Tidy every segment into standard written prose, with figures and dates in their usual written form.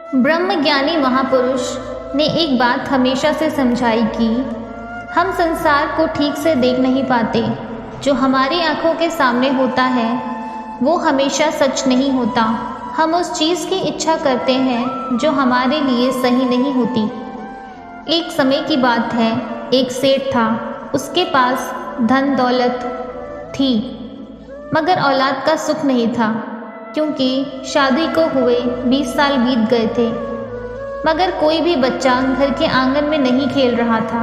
ब्रह्मज्ञानी महापुरुष ने एक बात हमेशा से समझाई कि हम संसार को ठीक से देख नहीं पाते। जो हमारी आंखों के सामने होता है वो हमेशा सच नहीं होता। हम उस चीज़ की इच्छा करते हैं जो हमारे लिए सही नहीं होती। एक समय की बात है, एक सेठ था। उसके पास धन दौलत थी मगर औलाद का सुख नहीं था, क्योंकि शादी को हुए 20 साल बीत गए थे मगर कोई भी बच्चा घर के आंगन में नहीं खेल रहा था।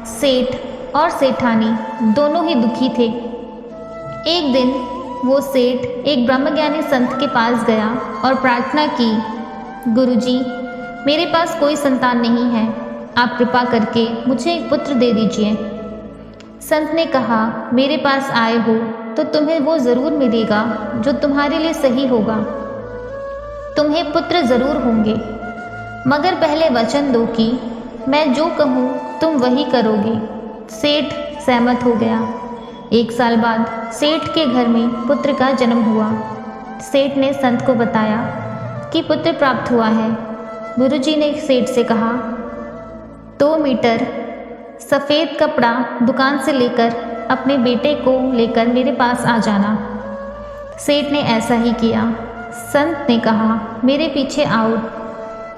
सेठ और सेठानी दोनों ही दुखी थे। एक दिन वो सेठ एक ब्रह्मज्ञानी संत के पास गया और प्रार्थना की, गुरुजी, मेरे पास कोई संतान नहीं है, आप कृपा करके मुझे एक पुत्र दे दीजिए। संत ने कहा, मेरे पास आए हो तो तुम्हें वो ज़रूर मिलेगा जो तुम्हारे लिए सही होगा। तुम्हें पुत्र ज़रूर होंगे, मगर पहले वचन दो कि मैं जो कहूँ तुम वही करोगे। सेठ सहमत हो गया। 1 साल बाद सेठ के घर में पुत्र का जन्म हुआ। सेठ ने संत को बताया कि पुत्र प्राप्त हुआ है। गुरुजी ने सेठ से कहा, 2 मीटर सफ़ेद कपड़ा दुकान से लेकर अपने बेटे को लेकर मेरे पास आ जाना। सेठ ने ऐसा ही किया। संत ने कहा, मेरे पीछे आओ।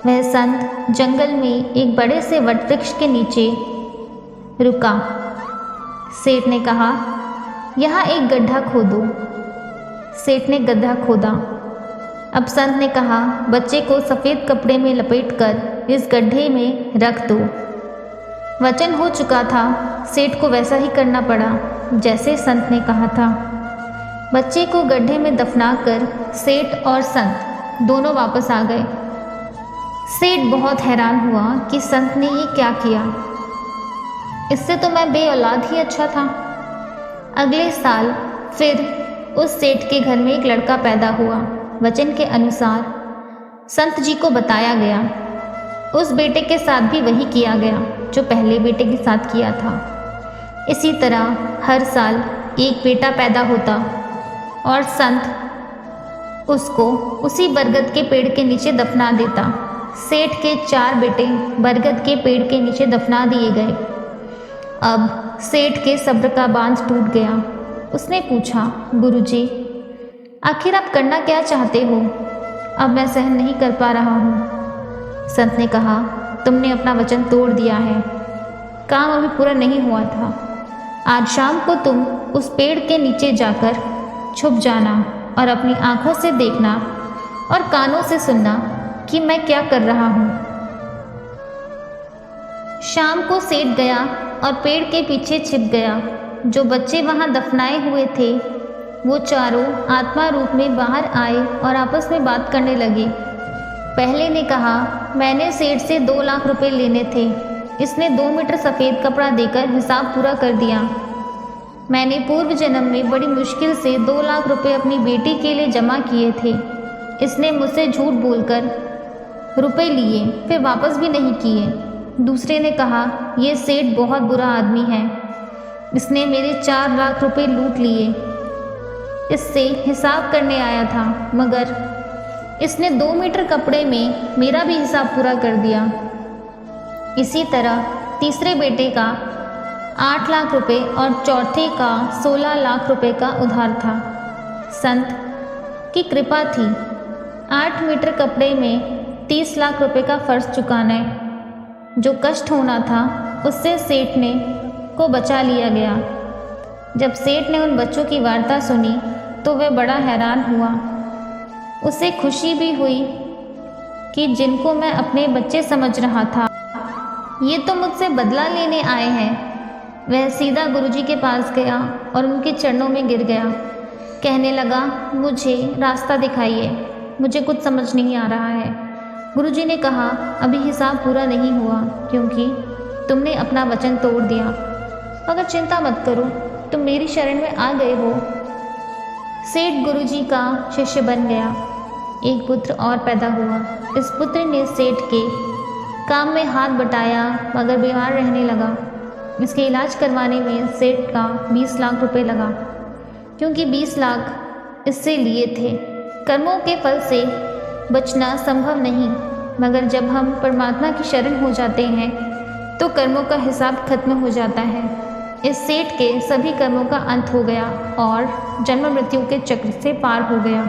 वह संत जंगल में एक बड़े से वटवृक्ष के नीचे रुका। सेठ ने कहा, यहाँ एक गड्ढा खोदो। सेठ ने गड्ढा खोदा। अब संत ने कहा, बच्चे को सफ़ेद कपड़े में लपेटकर इस गड्ढे में रख दो। वचन हो चुका था, सेठ को वैसा ही करना पड़ा जैसे संत ने कहा था। बच्चे को गड्ढे में दफनाकर सेठ और संत दोनों वापस आ गए। सेठ बहुत हैरान हुआ कि संत ने ये क्या किया। इससे तो मैं बेऔलाद ही अच्छा था। अगले साल फिर उस सेठ के घर में एक लड़का पैदा हुआ। वचन के अनुसार संत जी को बताया गया। उस बेटे के साथ भी वही किया गया जो पहले बेटे के साथ किया था। इसी तरह हर साल एक बेटा पैदा होता और संत उसको उसी बरगद के पेड़ के नीचे दफना देता। सेठ के 4 बेटे बरगद के पेड़ के नीचे दफना दिए गए। अब सेठ के सब्र का बांध टूट गया। उसने पूछा, गुरुजी, आखिर आप करना क्या चाहते हो? अब मैं सहन नहीं कर पा रहा हूँ। संत ने कहा, तुमने अपना वचन तोड़ दिया है। काम अभी पूरा नहीं हुआ था। आज शाम को तुम उस पेड़ के नीचे जाकर छुप जाना और अपनी आंखों से देखना और कानों से सुनना कि मैं क्या कर रहा हूँ। शाम को सेठ गया और पेड़ के पीछे छिप गया। जो बच्चे वहाँ दफनाए हुए थे वो चारों आत्मा रूप में बाहर आए और आपस में बात करने लगे। पहले ने कहा, मैंने सेठ से 2 लाख रुपए लेने थे। इसने 2 मीटर सफ़ेद कपड़ा देकर हिसाब पूरा कर दिया। मैंने पूर्व जन्म में बड़ी मुश्किल से 2 लाख रुपए अपनी बेटी के लिए जमा किए थे। इसने मुझसे झूठ बोलकर रुपए लिए फिर वापस भी नहीं किए। दूसरे ने कहा, यह सेठ बहुत बुरा आदमी है। इसने मेरे 4 लाख रुपए लूट लिए। इससे हिसाब करने आया था मगर इसने 2 मीटर कपड़े में मेरा भी हिसाब पूरा कर दिया। इसी तरह तीसरे बेटे का 8 लाख रुपए और चौथे का 16 लाख रुपए का उधार था। संत की कृपा थी। 8 मीटर कपड़े में 30 लाख रुपए का फर्ज चुकाना है। जो कष्ट होना था उससे सेठ ने को बचा लिया गया। जब सेठ ने उन बच्चों की वार्ता सुनी तो वह बड़ा हैरान हुआ। उसे खुशी भी हुई कि जिनको मैं अपने बच्चे समझ रहा था ये तो मुझसे बदला लेने आए हैं। वह सीधा गुरुजी के पास गया और उनके चरणों में गिर गया। कहने लगा, मुझे रास्ता दिखाइए, मुझे कुछ समझ नहीं आ रहा है। गुरुजी ने कहा, अभी हिसाब पूरा नहीं हुआ क्योंकि तुमने अपना वचन तोड़ दिया। मगर चिंता मत करो, तुम मेरी शरण में आ गए हो। सेठ गुरुजी का शिष्य बन गया। एक पुत्र और पैदा हुआ। इस पुत्र ने सेठ के काम में हाथ बटाया मगर बीमार रहने लगा। इसके इलाज करवाने में सेठ का 20 लाख रुपए लगा, क्योंकि 20 लाख इससे लिए थे। कर्मों के फल से बचना संभव नहीं। मगर जब हम परमात्मा की शरण हो जाते हैं तो कर्मों का हिसाब खत्म हो जाता है। इस सेठ के सभी कर्मों का अंत हो गया और जन्म मृत्यु के चक्र से पार हो गया।